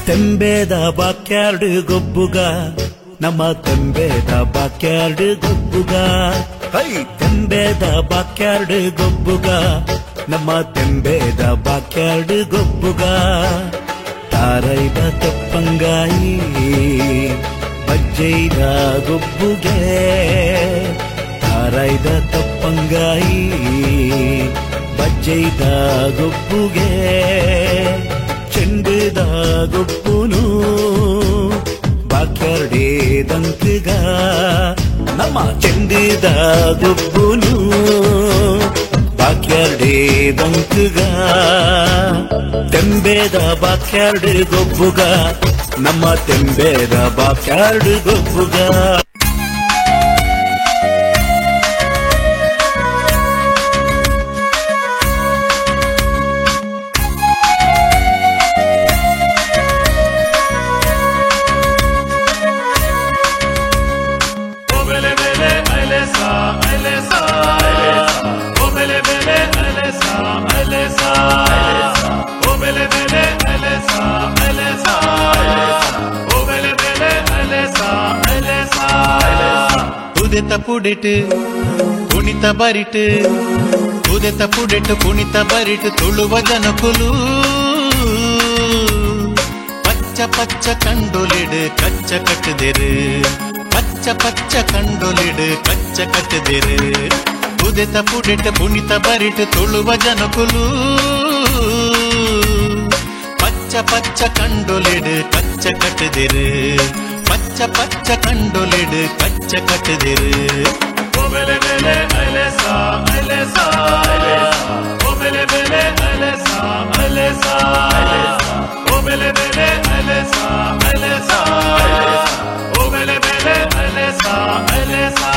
ತೆಂಬೇದ backyard ಗೊಬ್ಬುಗ ನಮ್ಮ ತೆಂಬೇದ backyard ಗೊಬ್ಬುಗ high ತೆಂಬೇದ backyard ಗೊಬ್ಬುಗ ನಮ್ಮ ತೆಂಬೇದ backyard ಗೊಬ್ಬುಗ ತಾರೈದ ತಪ್ಪಂಗಾಯಿ ಬಜ್ಜೈದ ಗೊಬ್ಬುಗೆ ತಾರೈದ ತಪ್ಪಂಗಾಯಿ ಬಜ್ಜೈದ ಗೊಬ್ಬುಗೆ ಚೆಂಡದ ಗೊಬ್ಬುನು ಬಾಕ್ಯಾರ್ಡೇ ದಂಕಗ ನಮ್ಮ ಚೆಂಡದ ಗೊಬ್ಬುನು ಬಾಕ್ಯಾರ್ಡೇ ದಂಕಗ ತೆಂಬೇದ ಬಾಕ್ಯಾರ್ಡ್ ಗೊಬ್ಬುಗ ನಮ್ಮ ತೆಂಬೇದ ಬಾಕ್ಯಾರ್ಡ್ ಗೊಬ್ಬುಗ ಪುಡೆಟ್ ಕುಣಿತ ಬರಿಟ್ ಉದೆತ ಪುಡೆಟ್ ಕುಣಿತ ಬರಿಟ್ ತುಳುವ ಜನಕುಲು ಪಚ್ಚ ಪಚ್ಚ ಕಂಡೊಲಿಡ್ ಕಚ್ಚ ಕಟ್ಟದಿರು ಪಚ್ಚ ಪಚ್ಚ ಕಂಡೊಲಿಡ್ ಕಚ್ಚ ಕಟ್ಟದಿರು ಉದೆತ ಪುಡೆಟ್ ಕುಣಿತ ಬರಿಟ್ ತುಳುವ ಜನಕುಲು ಪಚ್ಚ ಪಚ್ಚ ಕಂಡೊಲಿಡ್ ಕಚ್ಚ ಕಟ್ಟದಿರು ಪಚ್ಚ ಪಚ್ಚ ಕಂಡೊಲಿಡ್ ಕಚ್ಚ ಕಟ್ಟದಿರು ಓಬೆಲೆ ಬೆಲೆ ಅಲೆಸಾ ಅಲೆಸಾ ಓಬೆಲೆ ಬೆಲೆ ಅಲೆಸಾ ಅಲೆಸಾ ಓಬೆಲೆ ಬೆಲೆ ಅಲೆಸಾ ಅಲೆಸಾ ಓಬೆಲೆ ಬೆಲೆ ಅಲೆಸಾ ಅಲೆಸಾ